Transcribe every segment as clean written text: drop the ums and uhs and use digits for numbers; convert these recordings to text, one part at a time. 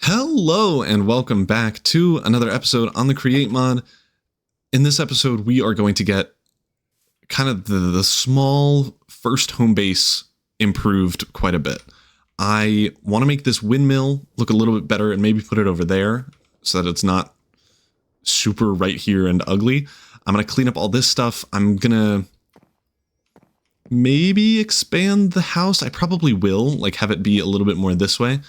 Hello and welcome back to another episode on the Create mod. In this episode, we are going to get kind of the small first home base improved quite a bit. I want to make this windmill look a little bit better and maybe put it over there so that it's not super right here and ugly. I'm going to clean up all this stuff. I'm going to maybe expand the house. I probably will, like have it be a little bit more this way.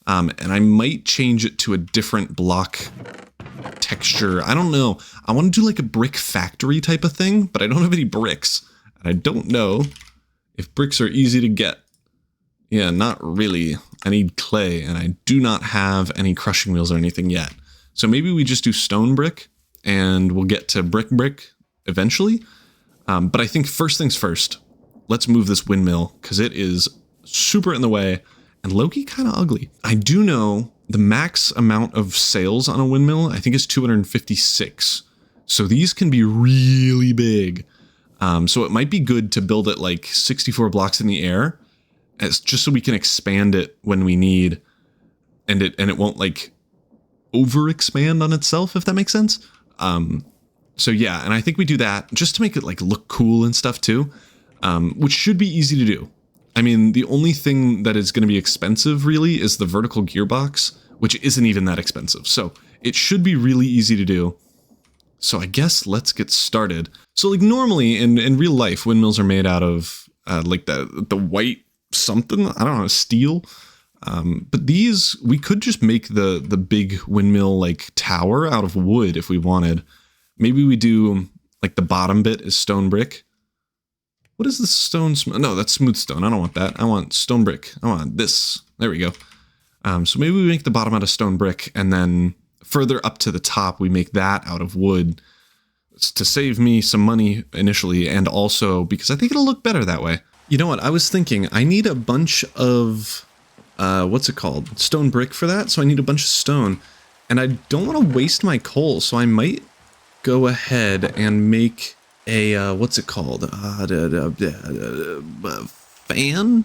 And I might change it to a different block texture. I don't know. I want to do like a brick factory type of thing, but I don't have any bricks. And I don't know if bricks are easy to get. Yeah, not really. I need clay, and I do not have any crushing wheels or anything yet. So maybe we just do stone brick, and we'll get to brick eventually. But I think first things first, let's move this windmill, because it is super in the way. And low-key kind of ugly. I do know the max amount of sails on a windmill, I think is 256. So these can be really big. So it might be good to build it like 64 blocks in the air, just so we can expand it when we need, and it won't like over expand on itself, if that makes sense. So yeah, and I think we do that just to make it like look cool and stuff too, which should be easy to do. I mean, the only thing that is going to be expensive really is the vertical gearbox, which isn't even that expensive. So it should be really easy to do. So I guess let's get started. So like normally in real life, windmills are made out of like the white something, I don't know, steel. But these, we could just make the big windmill like tower out of wood if we wanted. Maybe we do like the bottom bit is stone brick. What is the stone? No, that's smooth stone. I don't want that. I want stone brick. I want this. There we go. So maybe we make the bottom out of stone brick, and then further up to the top, we make that out of wood to save me some money initially, and also because I think it'll look better that way. You know what? I was thinking I need a bunch of, what's it called? Stone brick for that. So I need a bunch of stone, and I don't want to waste my coal. So I might go ahead and make a what's it called? Fan?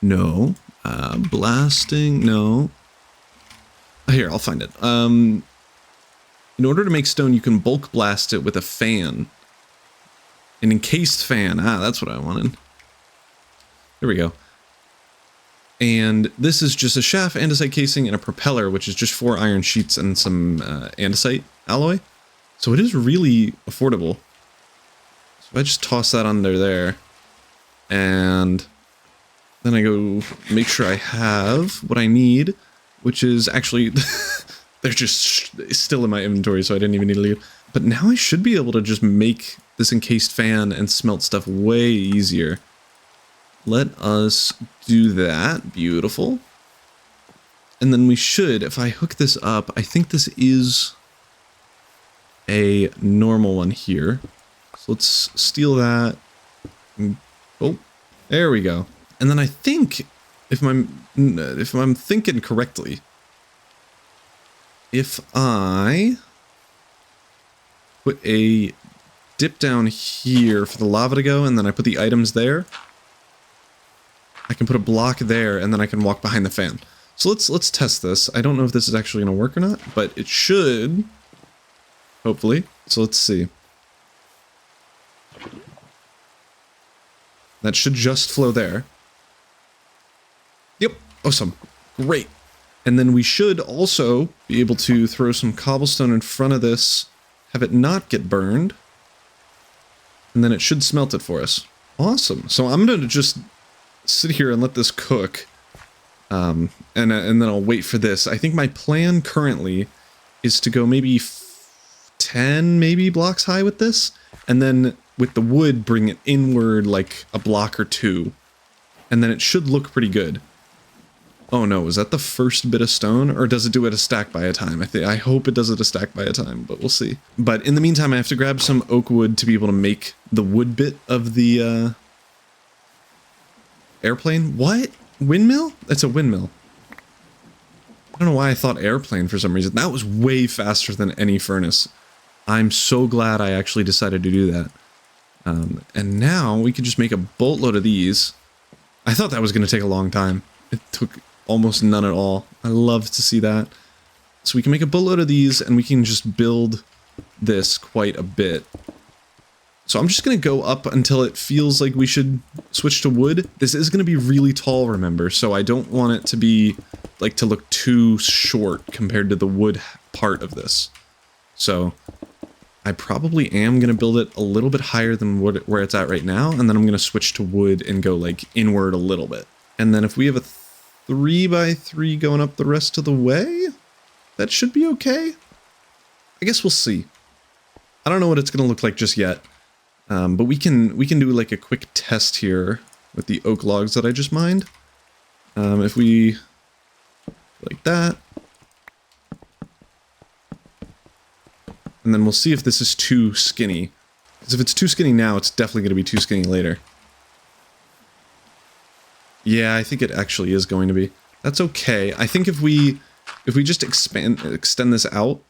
No. Blasting? No. Here, I'll find it. In order to make stone, you can bulk blast it with a fan. An encased fan. Ah, that's what I wanted. There we go. And this is just a shaft, andesite casing, and a propeller, which is just 4 iron sheets and some andesite alloy. So it is really affordable. So if I just toss that under there, and then I go make sure I have what I need, which is actually, they're just still in my inventory, so I didn't even need to leave. But now I should be able to just make this encased fan and smelt stuff way easier. Let us do that. Beautiful. And then we should, if I hook this up, I think this is a normal one here. So let's steal that. Oh, there we go. And then I think if I'm thinking correctly, if I put a dip down here for the lava to go, and then I put the items there, I can put a block there, and then I can walk behind the fan. So let's test this. I don't know if this is actually going to work or not, but it should. Hopefully. So let's see. That should just flow there. Yep. Awesome. Great. And then we should also be able to throw some cobblestone in front of this, have it not get burned, and then it should smelt it for us. Awesome. So I'm going to just sit here and let this cook, and then I'll wait for this. I think my plan currently is to go maybe 10 maybe blocks high with this, and then with the wood bring it inward like a block or 2, and then it should look pretty good. Oh no, was that the first bit of stone, or does it do it a stack by a time? I hope it does it a stack by a time, but we'll see. But in the meantime, I have to grab some oak wood to be able to make the wood bit of the airplane. What? Windmill? It's a windmill. I don't know why I thought airplane for some reason. That was way faster than any furnace. I'm so glad I actually decided to do that. And now we can just make a boatload of these. I thought that was going to take a long time. It took almost none at all. I love to see that. So we can make a boatload of these, and we can just build this quite a bit. So I'm just going to go up until it feels like we should switch to wood. This is going to be really tall, remember, so I don't want it to be, like, to look too short compared to the wood part of this. So I probably am going to build it a little bit higher than where it's at right now, and then I'm going to switch to wood and go, like, inward a little bit. And then if we have a 3x3 going up the rest of the way, that should be okay. I guess we'll see. I don't know what it's going to look like just yet. But we can do like a quick test here with the oak logs that I just mined. If we like that, and then we'll see if this is too skinny. Because if it's too skinny now, it's definitely going to be too skinny later. Yeah, I think it actually is going to be. That's okay. I think if we just extend this out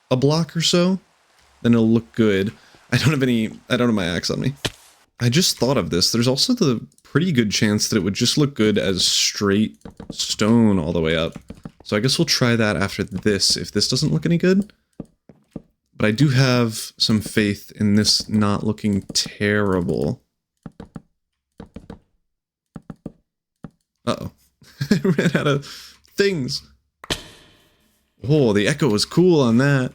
a block or so, then it'll look good. I don't have my axe on me. I just thought of this. There's also the pretty good chance that it would just look good as straight stone all the way up. So I guess we'll try that after this, if this doesn't look any good. But I do have some faith in this not looking terrible. Uh-oh. I ran out of things. Oh, the echo was cool on that.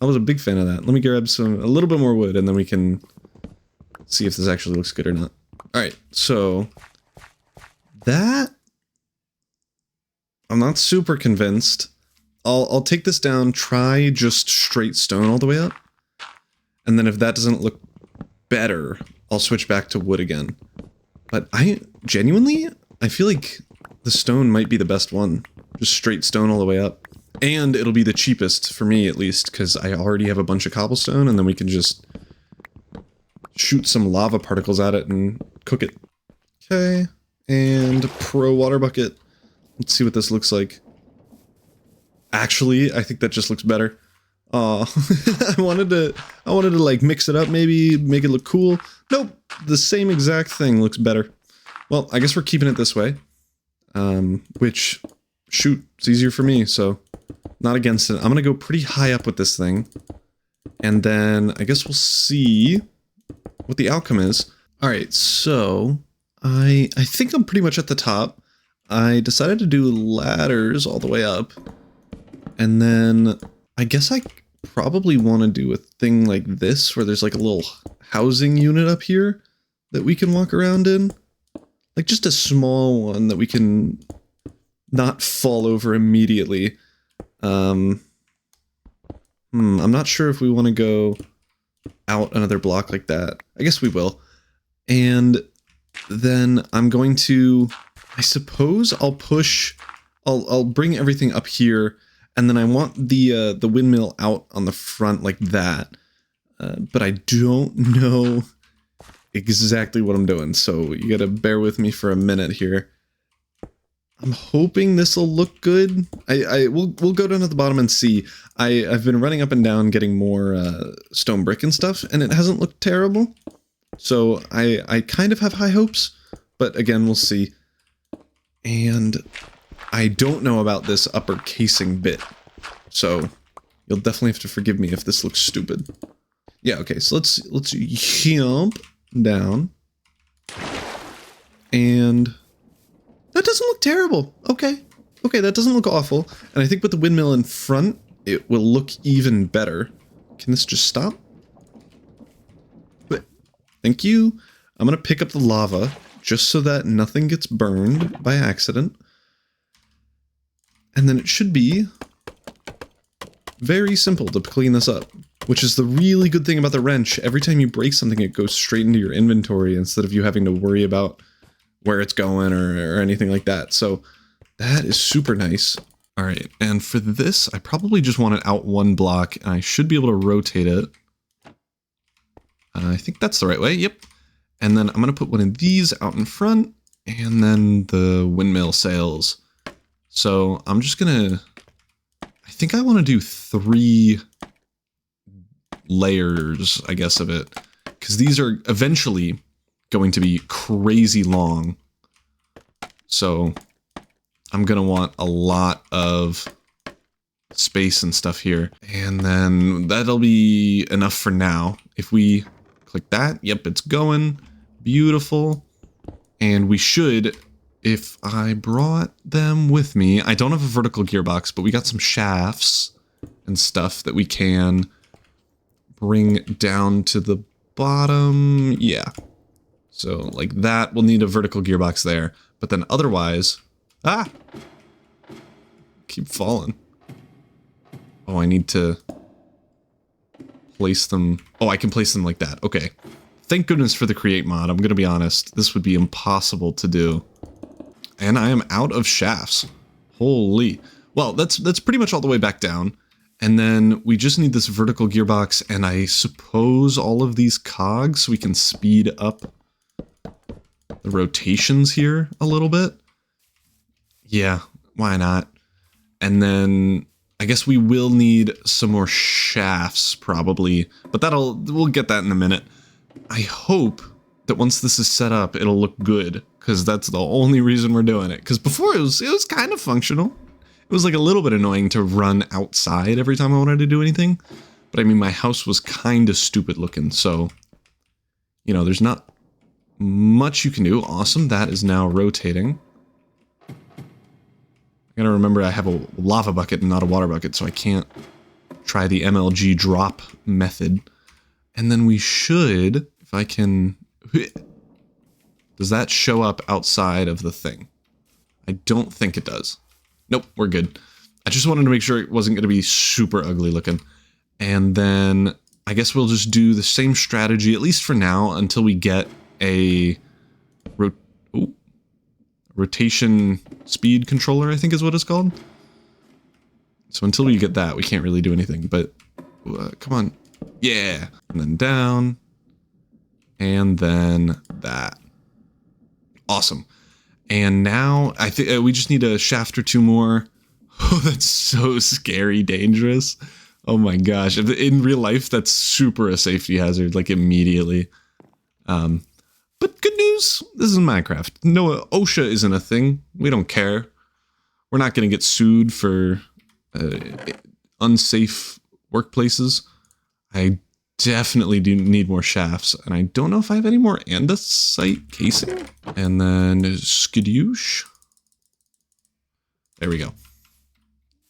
I was a big fan of that. Let me grab a little bit more wood, and then we can see if this actually looks good or not. Alright, so that I'm not super convinced. I'll take this down, try just straight stone all the way up. And then if that doesn't look better, I'll switch back to wood again. But I feel like the stone might be the best one. Just straight stone all the way up. And it'll be the cheapest, for me at least, because I already have a bunch of cobblestone, and then we can just shoot some lava particles at it and cook it. Okay, and pro water bucket. Let's see what this looks like. Actually, I think that just looks better. I wanted to like mix it up, maybe make it look cool. Nope, the same exact thing looks better. Well, I guess we're keeping it this way. Which, shoot, it's easier for me, so not against it. I'm gonna go pretty high up with this thing, and then I guess we'll see what the outcome is. All right, so I think I'm pretty much at the top. I decided to do ladders all the way up, and then I guess I probably want to do a thing like this where there's like a little housing unit up here that we can walk around in, like just a small one that we can not fall over immediately. I'm not sure if we want to go out another block like that. I guess we will. And then I'm going to, I suppose I'll bring everything up here, and then I want the windmill out on the front like that. But I don't know exactly what I'm doing, so you gotta bear with me for a minute here. I'm hoping this will look good. We'll go down to the bottom and see. I've been running up and down getting more stone brick and stuff, and it hasn't looked terrible. So I kind of have high hopes, but again, we'll see. And I don't know about this upper casing bit, so you'll definitely have to forgive me if this looks stupid. Yeah, okay, so let's jump down, and that doesn't look terrible. Okay, that doesn't look awful. And I think with the windmill in front, it will look even better. Can this just stop? Thank you. I'm gonna pick up the lava just so that nothing gets burned by accident. And then it should be very simple to clean this up, which is the really good thing about the wrench. Every time you break something, it goes straight into your inventory instead of you having to worry about where it's going or anything like that. So that is super nice. All right, and for this, I probably just want it out one block, and I should be able to rotate it. I think that's the right way, yep. And then I'm gonna put one of these out in front, and then the windmill sails. So I'm just gonna, I think I wanna do 3 layers, I guess, of it, because these are eventually going to be crazy long. So I'm going to want a lot of space and stuff here. And then that'll be enough for now. If we click that, yep, it's going. Beautiful. And we should, if I brought them with me, I don't have a vertical gearbox, but we got some shafts and stuff that we can bring down to the bottom. Yeah. So like that, we'll need a vertical gearbox there. But then otherwise, keep falling. Oh, I need to place them. Oh, I can place them like that. Okay. Thank goodness for the create mod. I'm going to be honest. This would be impossible to do. And I am out of shafts. Holy. Well, that's pretty much all the way back down. And then we just need this vertical gearbox and I suppose all of these cogs so we can speed up the rotations here a little bit. Yeah, why not? And then I guess we will need some more shafts probably, but we'll get that in a minute. I hope that once this is set up, it'll look good, because that's the only reason we're doing it. Because before it was kind of functional. It was like a little bit annoying to run outside every time I wanted to do anything. But I mean, my house was kind of stupid looking, so, you know, there's not much you can do. Awesome, that is now rotating. I gotta remember I have a lava bucket and not a water bucket, so I can't try the MLG drop method. And then we should, if I can... Does that show up outside of the thing? I don't think it does. Nope, we're good. I just wanted to make sure it wasn't going to be super ugly looking. And then I guess we'll just do the same strategy, at least for now, until we get a rotation speed controller, I think is what it's called. So until we get that, we can't really do anything, but come on. Yeah. And then down. And then that. Awesome. And now I think we just need a shaft or two more. Oh, that's so scary, dangerous. Oh my gosh. In real life, that's super a safety hazard, like immediately. But good news, this is Minecraft. No, OSHA isn't a thing. We don't care. We're not going to get sued for unsafe workplaces. I definitely do need more shafts, and I don't know if I have any more andesite casing. And then skadoosh. There we go.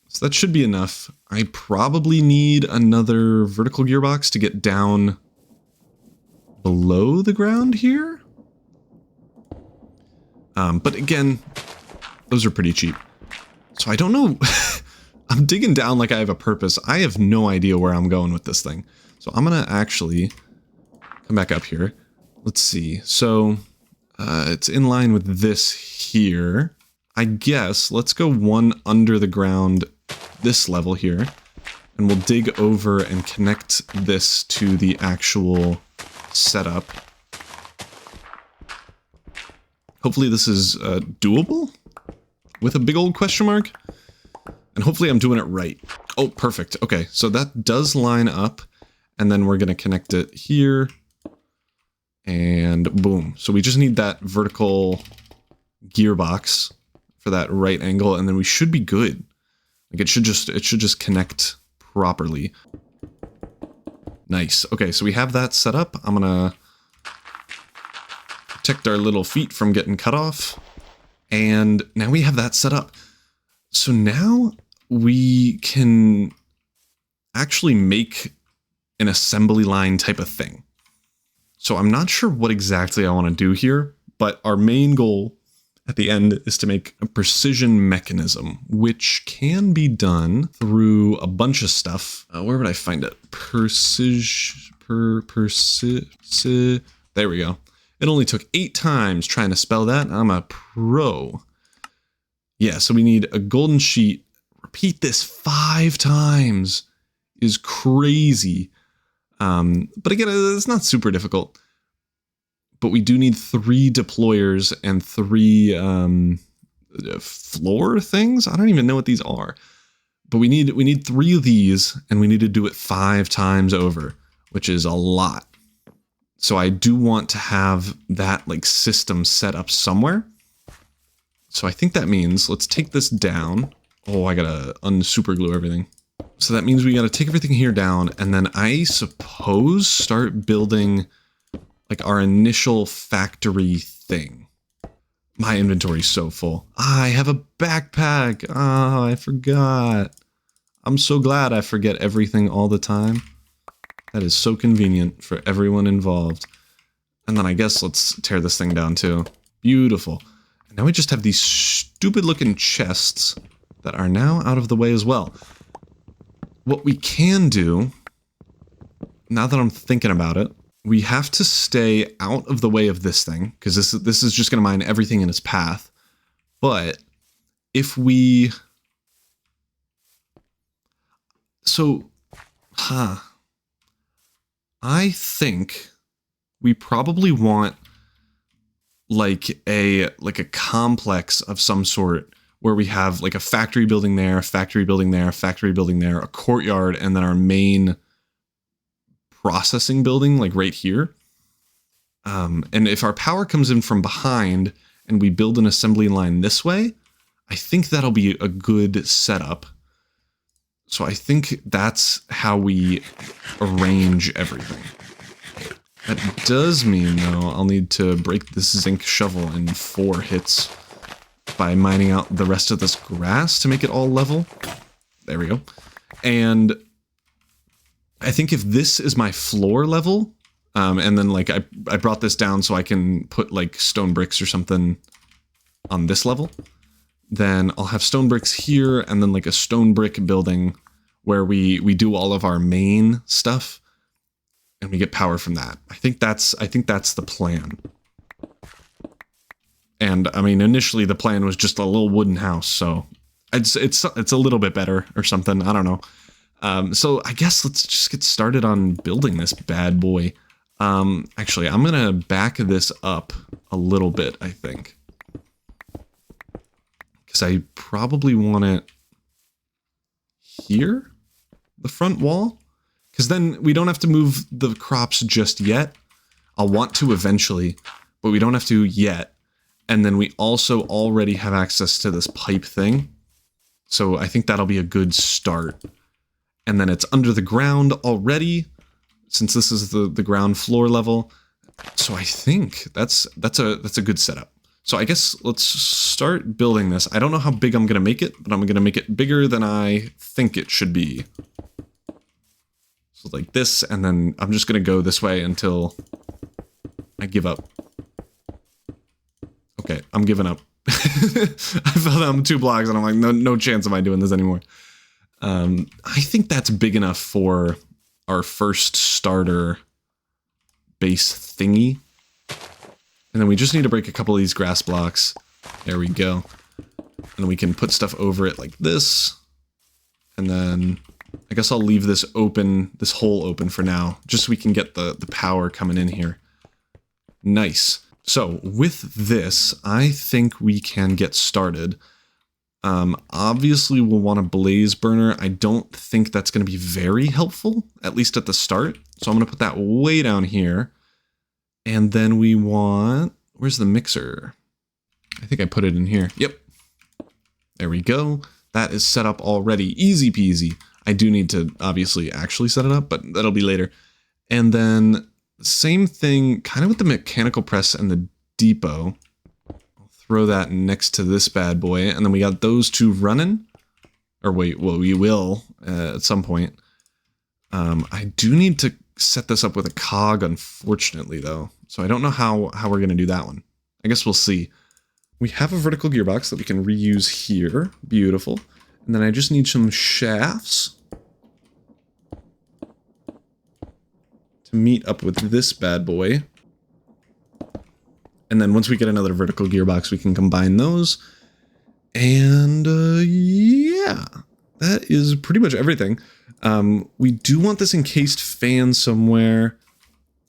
So that should be enough. I probably need another vertical gearbox to get down below the ground here. But again, those are pretty cheap. So I don't know. I'm digging down like I have a purpose. I have no idea where I'm going with this thing. So I'm going to actually come back up here. Let's see. So it's in line with this here. I guess let's go one under the ground, this level here. And we'll dig over and connect this to the actual setup. Hopefully this is doable with a big old question mark. And hopefully I'm doing it right. Oh, perfect. Okay, so that does line up. And then we're going to connect it here. And boom. So we just need that vertical gearbox for that right angle. And then we should be good. Like it should just connect properly. Nice. Okay, so we have that set up. I'm going to protect our little feet from getting cut off. And now we have that set up. So now we can actually make an assembly line type of thing. So I'm not sure what exactly I want to do here, but our main goal at the end is to make a precision mechanism, which can be done through a bunch of stuff. Where would I find it? There we go. It only took 8 times trying to spell that. I'm a pro. Yeah, so we need a golden sheet. Repeat this 5 times is crazy. But again, it's not super difficult. But we do need 3 deployers and 3 floor things. I don't even know what these are. But we need 3 of these, and we need to do it 5 times over, which is a lot. So I do want to have that like system set up somewhere. So I think that means let's take this down. Oh, I gotta unsuper glue everything. So that means we gotta take everything here down, and then I suppose start building like our initial factory thing. My inventory's so full. I have a backpack. Oh, I forgot. I'm so glad I forget everything all the time. That is so convenient for everyone involved. And then I guess let's tear this thing down too. Beautiful. And now we just have these stupid looking chests that are now out of the way as well. What we can do, now that I'm thinking about it, we have to stay out of the way of this thing, because this is just going to mine everything in its path. But if we... So, I think we probably want like a complex of some sort where we have like a factory building there, a factory building there, a factory building there, a courtyard, and then our main processing building like right here. And if our power comes in from behind and we build an assembly line this way, I think that'll be a good setup. So I think that's how we arrange everything. That does mean, though, I'll need to break this zinc shovel in 4 hits by mining out the rest of this grass to make it all level. There we go. And I think if this is my floor level, and then like I brought this down so I can put like stone bricks or something on this level, then I'll have stone bricks here and then like a stone brick building where we do all of our main stuff and we get power from that. I think that's the plan. And I mean, initially the plan was just a little wooden house, so it's a little bit better or something. I don't know. So I guess let's just get started on building this bad boy. Actually, I'm gonna back this up a little bit, I think, because I probably want it here, the front wall, because then we don't have to move the crops just yet. I'll want to eventually, but we don't have to yet. And then we also already have access to this pipe thing. So I think that'll be a good start. And then it's under the ground already, since this is the ground floor level. So I think that's a good setup. So I guess let's start building this. I don't know how big I'm going to make it, but I'm going to make it bigger than I think it should be. So like this, and then I'm just going to go this way until I give up. Okay, I'm giving up. I fell down 2 blocks and I'm like, no chance am I doing this anymore. I think that's big enough for our first starter base thingy. And then we just need to break a couple of these grass blocks. There we go. And we can put stuff over it like this. And then I guess I'll leave this open, this hole open for now, just so we can get the power coming in here. Nice. So with this, I think we can get started. Obviously we'll want a blaze burner. I don't think that's going to be very helpful, at least at the start. So I'm going to put that way down here. And then we want, where's the mixer? I think I put it in here. Yep. There we go. That is set up already. Easy peasy. I do need to obviously actually set it up, but that'll be later. And then same thing kind of with the mechanical press and the depot. I'll throw that next to this bad boy. And then we got those 2 running. Or wait, well, we will at some point. I do need to set this up with a cog, unfortunately, though. So I don't know how we're going to do that one. I guess we'll see. We have a vertical gearbox that we can reuse here. Beautiful. And then I just need some shafts to meet up with this bad boy. And then once we get another vertical gearbox, we can combine those. And yeah, that is pretty much everything. We do want this encased fan somewhere.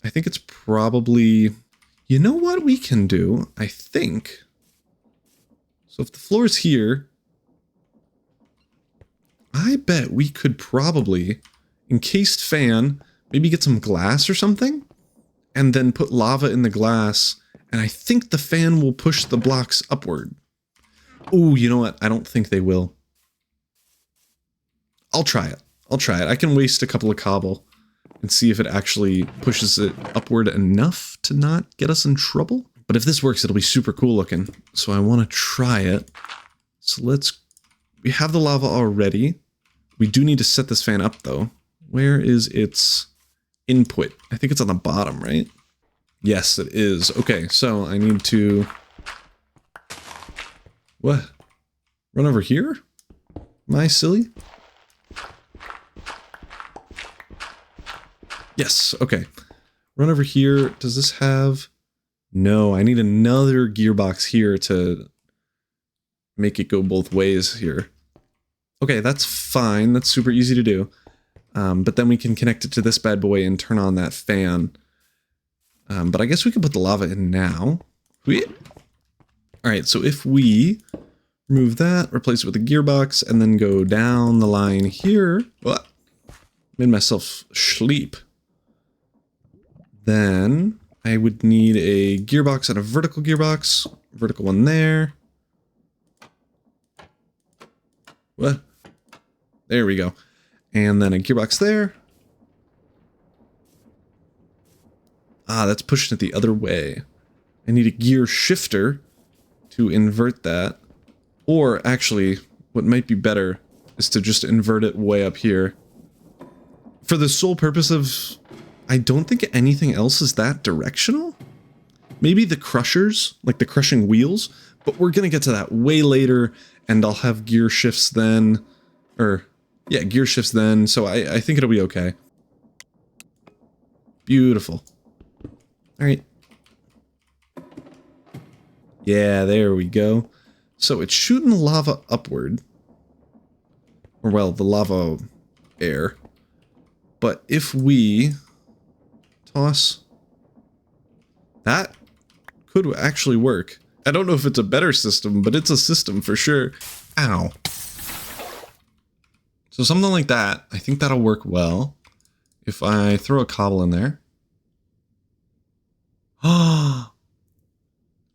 I think it's probably, you know what we can do, I think. So if the floor is here, I bet we could probably encased fan, maybe get some glass or something, and then put lava in the glass. And I think the fan will push the blocks upward. Oh, you know what? I don't think they will. I'll try it. I'll try it. I can waste a couple of cobble and see if it actually pushes it upward enough to not get us in trouble. But if this works, it'll be super cool looking. So I want to try it. So we have the lava already. We do need to set this fan up though. Where is its input? I think it's on the bottom, right? Yes, it is. Okay, so I need to... What? Run over here? Am I silly? Yes, okay. Run over here. Does this have... No, I need another gearbox here to make it go both ways here. Okay, that's fine. That's super easy to do. But then we can connect it to this bad boy and turn on that fan. But I guess we can put the lava in now. Alright, so if we remove that, replace it with a gearbox, and then go down the line here... What? Made myself sleep. Then I would need a gearbox and a vertical gearbox. Vertical one there. What? There we go. And then a gearbox there. Ah, that's pushing it the other way. I need a gear shifter to invert that. Or actually, what might be better is to just invert it way up here. For the sole purpose of... I don't think anything else is that directional. Maybe the crushers, like the crushing wheels, but we're gonna get to that way later, and I'll have gear shifts then. Yeah, gear shifts then, so I think it'll be okay. Beautiful. Alright. Yeah, there we go. So it's shooting the lava upward. Or, well, the lava air. But if we toss... That could actually work. I don't know if it's a better system, but it's a system for sure. Ow. So something like that, I think that'll work well. If I throw a cobble in there.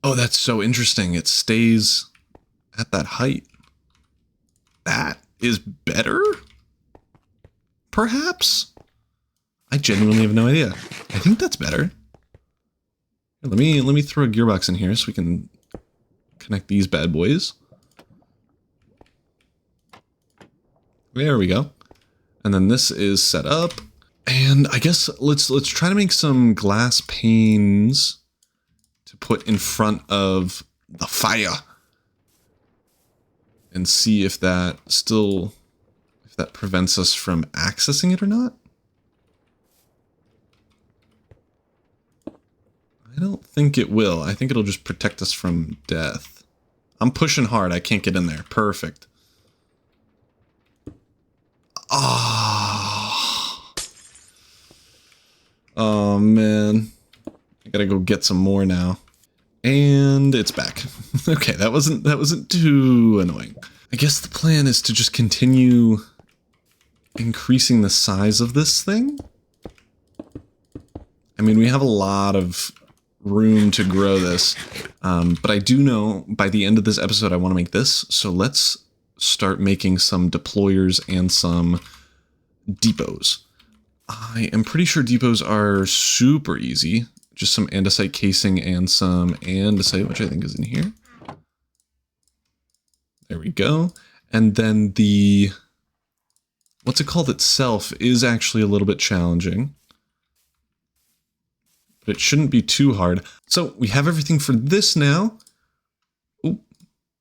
Oh, that's so interesting. It stays at that height. That is better? Perhaps? I genuinely have no idea. I think that's better. Let me throw a gearbox in here so we can connect these bad boys. There we go. And then this is set up. And I guess let's try to make some glass panes to put in front of the fire. And see if that prevents us from accessing it or not. I don't think it will. I think it'll just protect us from death. I'm pushing hard. I can't get in there. Perfect. Ah. Oh, man. I gotta go get some more now. And it's back. Okay, that wasn't too annoying. I guess the plan is to just continue increasing the size of this thing. I mean, we have a lot of room to grow this, but I do know by the end of this episode I want to make this, so let's start making some deployers and some depots. I am pretty sure depots are super easy. Just some andesite casing and some andesite, which I think is in here. There we go. And then the, what's it called itself is actually a little bit challenging. But it shouldn't be too hard. So we have everything for this now. Oh,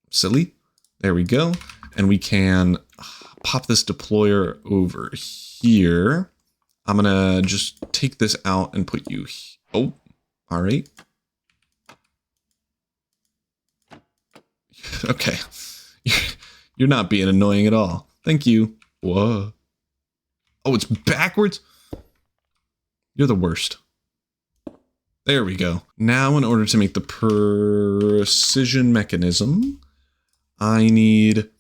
silly. There we go. And we can pop this deployer over here. I'm gonna just take this out and put you, oh, all right. Okay. You're not being annoying at all. Thank you. Whoa. Oh, it's backwards? You're the worst. There we go. Now, in order to make the precision mechanism, I need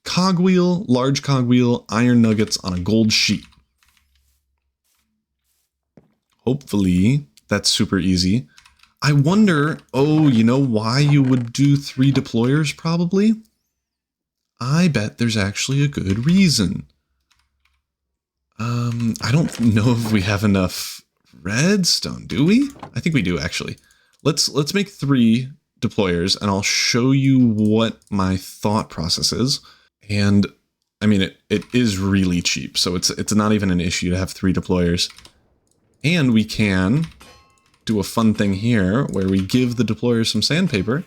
cogwheel, large cogwheel, iron nuggets on a gold sheet. Hopefully, that's super easy. I wonder, oh, you know why you would do 3 deployers, probably? I bet there's actually a good reason. I don't know if we have enough redstone, do we? I think we do, actually. Let's make 3 deployers, and I'll show you what my thought process is. And I mean, it is really cheap, so it's not even an issue to have 3 deployers. And we can do a fun thing here where we give the deployers some sandpaper.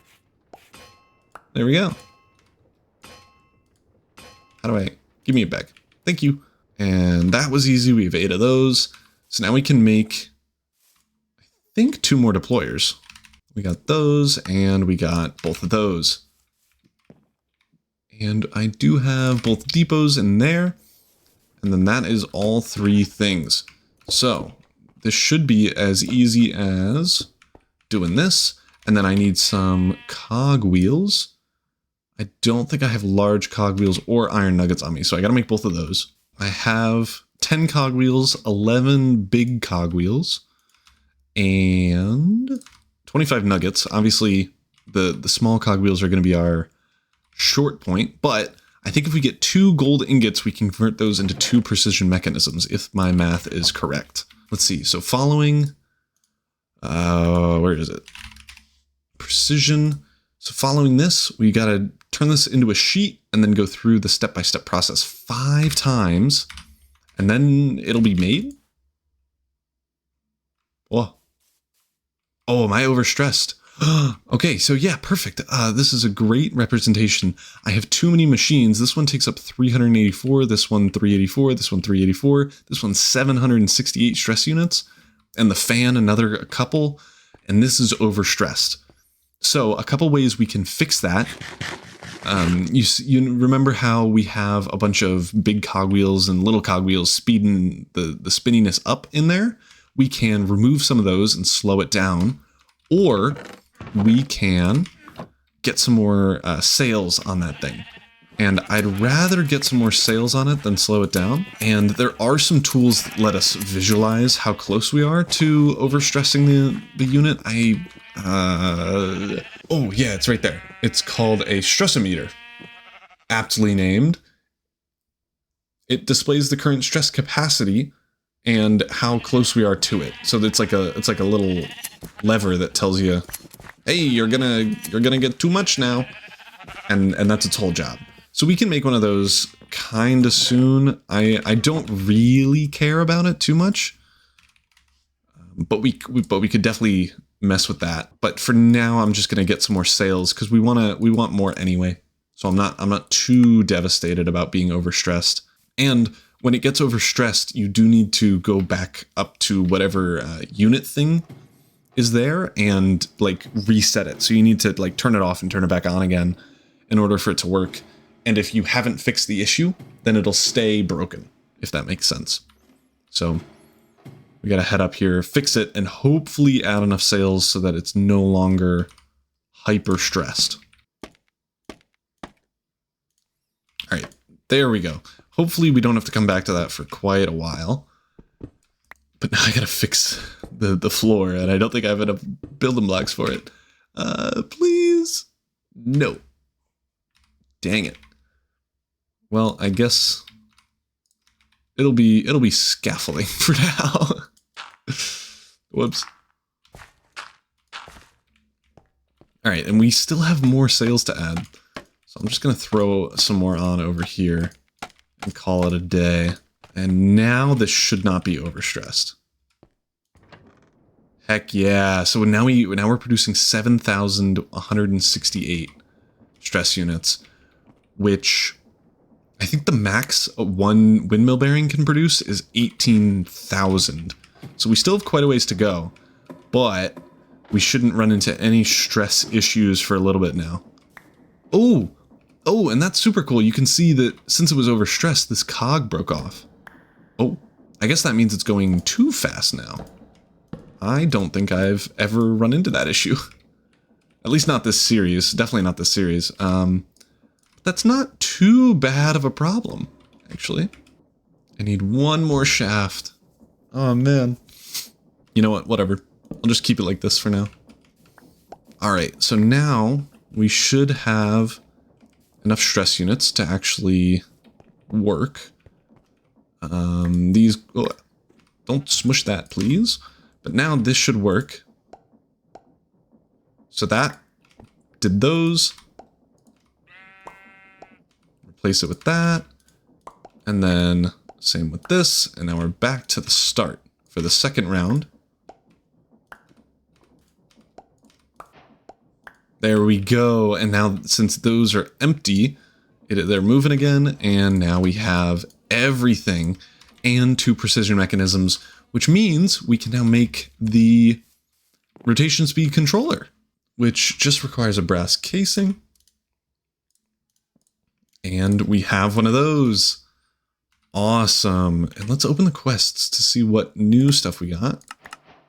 There we go. How do I... Give me it back. Thank you. And that was easy. We have 8 of those. So now we can make, I think, 2 more deployers. We got those, and we got both of those. And I do have both depots in there. And then that is all 3 things. So this should be as easy as doing this. And then I need some cog wheels. I don't think I have large cog wheels or iron nuggets on me, so I gotta make both of those. I have 10 cog wheels, 11 big cog wheels, and 25 nuggets. Obviously, the small cog wheels are gonna be our short point, but I think if we get 2 gold ingots, we can convert those into 2 precision mechanisms, if my math is correct. Let's see, so following, where is it? Precision. So following this, we gotta turn this into a sheet and then go through the step-by-step process 5 times, and then it'll be made? Oh, am I overstressed? Okay, so yeah, perfect. This is a great representation. I have too many machines. This one takes up 384, this one 384, this one 384, this one 768 stress units, and the fan another couple, and this is overstressed. So a couple ways we can fix that. You remember how we have a bunch of big cogwheels and little cogwheels speeding the spinniness up in there? We can remove some of those and slow it down, or we can get some more sails on that thing. And I'd rather get some more sails on it than slow it down. And there are some tools that let us visualize how close we are to overstressing the unit. Oh yeah, it's right there. It's called a stressometer, aptly named. It displays the current stress capacity and how close we are to it. So it's like a little lever that tells you, hey, you're gonna get too much now, and that's its whole job. So we can make one of those kind of soon. I don't really care about it too much, but we could definitely mess with that. But for now, I'm just gonna get some more sails because we want more anyway. So I'm not too devastated about being overstressed. And when it gets overstressed, you do need to go back up to whatever unit thing is there and like reset it. So you need to like turn it off and turn it back on again in order for it to work. And if you haven't fixed the issue, then it'll stay broken, if that makes sense. So we gotta head up here, fix it, and hopefully add enough sails so that it's no longer hyper stressed. All right, there we go. Hopefully we don't have to come back to that for quite a while. But now I gotta fix the floor, and I don't think I have enough building blocks for it. Please? No. Dang it. Well, I guess it'll be scaffolding for now. Whoops. All right, and we still have more sails to add. So I'm just gonna throw some more on over here and call it a day. And now this should not be overstressed. Heck yeah. So now we're producing 7,168 stress units, which I think the max one windmill bearing can produce is 18,000. So we still have quite a ways to go, but we shouldn't run into any stress issues for a little bit now. Oh, and that's super cool. You can see that since it was overstressed, this cog broke off. Oh, I guess that means it's going too fast now. I don't think I've ever run into that issue. At least not this series. Definitely not this series. That's not too bad of a problem, actually. I need one more shaft. Oh, man. You know what? Whatever. I'll just keep it like this for now. All right, so now we should have enough stress units to actually work. These, oh, don't smush that, please. But now this should work. So that did those. Replace it with that. And then same with this. And now we're back to the start for the second round. There we go. And now since those are empty, they're moving again. And now we have everything and 2 precision mechanisms, which means we can now make the rotation speed controller, which just requires a brass casing. And we have one of those. Awesome. And let's open the quests to see what new stuff we got.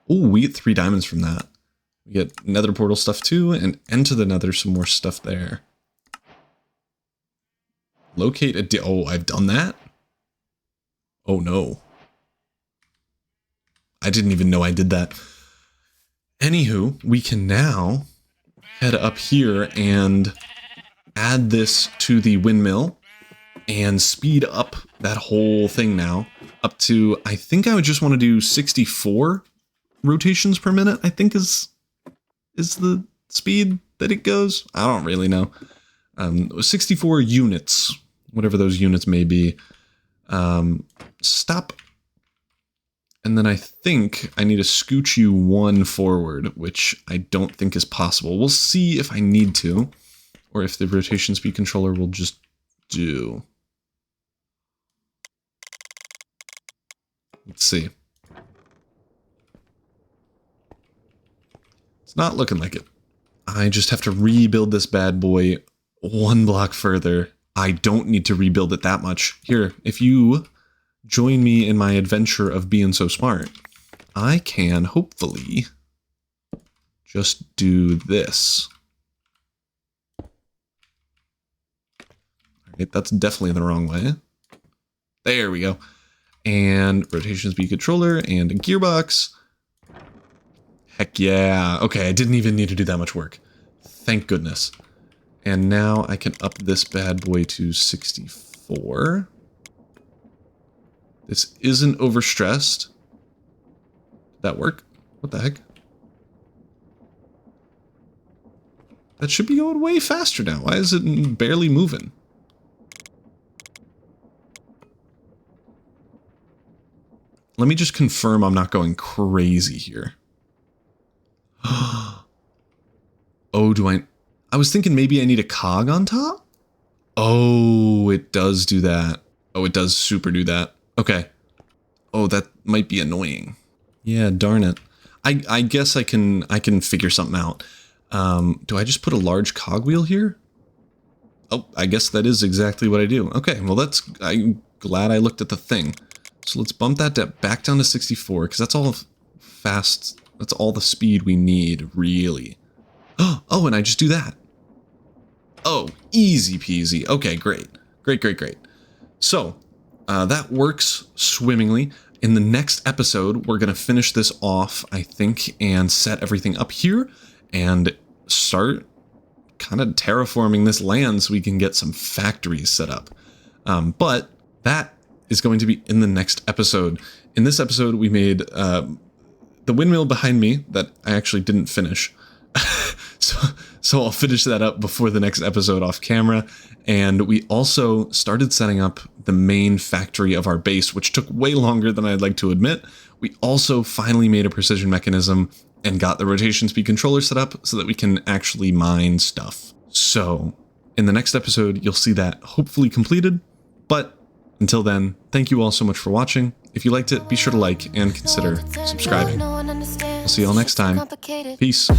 Oh, we get 3 diamonds from that. We get nether portal stuff too, and enter the nether, some more stuff there. Locate a oh, I've done that? Oh no. I didn't even know I did that. Anywho, we can now head up here and add this to the windmill and speed up that whole thing now up to, I think I would just want to do 64 rotations per minute, I think is the speed that it goes. I don't really know. 64 units, whatever those units may be. Stop. And then I think I need to scooch you 1 forward, which I don't think is possible. We'll see if I need to, or if the rotation speed controller will just do. Let's see. It's not looking like it. I just have to rebuild this bad boy 1 block further. I don't need to rebuild it that much. Here, if you join me in my adventure of being so smart, I can hopefully just do this. All right, that's definitely the wrong way. There we go. And rotation speed controller and a gearbox. Heck yeah. Okay, I didn't even need to do that much work. Thank goodness. And now I can up this bad boy to 64. This isn't overstressed. Did that work? What the heck? That should be going way faster now. Why is it barely moving? Let me just confirm I'm not going crazy here. Oh, I was thinking maybe I need a cog on top? Oh, it does do that. Oh, it does super do that. Okay. Oh, that might be annoying. Yeah, darn it. I guess I can figure something out. Do I just put a large cogwheel here? Oh, I guess that is exactly what I do. Okay, well I'm glad I looked at the thing. So let's bump that back down to 64, because that's all fast. That's all the speed we need, really. Oh, and I just do that. Oh, easy peasy. Okay, great. Great. So, that works swimmingly. In the next episode, we're going to finish this off, I think, and set everything up here and start kind of terraforming this land so we can get some factories set up. But that is going to be in the next episode. In this episode, we made the windmill behind me that I actually didn't finish. So I'll finish that up before the next episode off camera. And we also started setting up the main factory of our base, which took way longer than I'd like to admit. We also finally made a precision mechanism and got the rotation speed controller set up so that we can actually mine stuff. So in the next episode, you'll see that hopefully completed. But until then, thank you all so much for watching. If you liked it, be sure to like and consider subscribing. I'll see you all next time. Peace.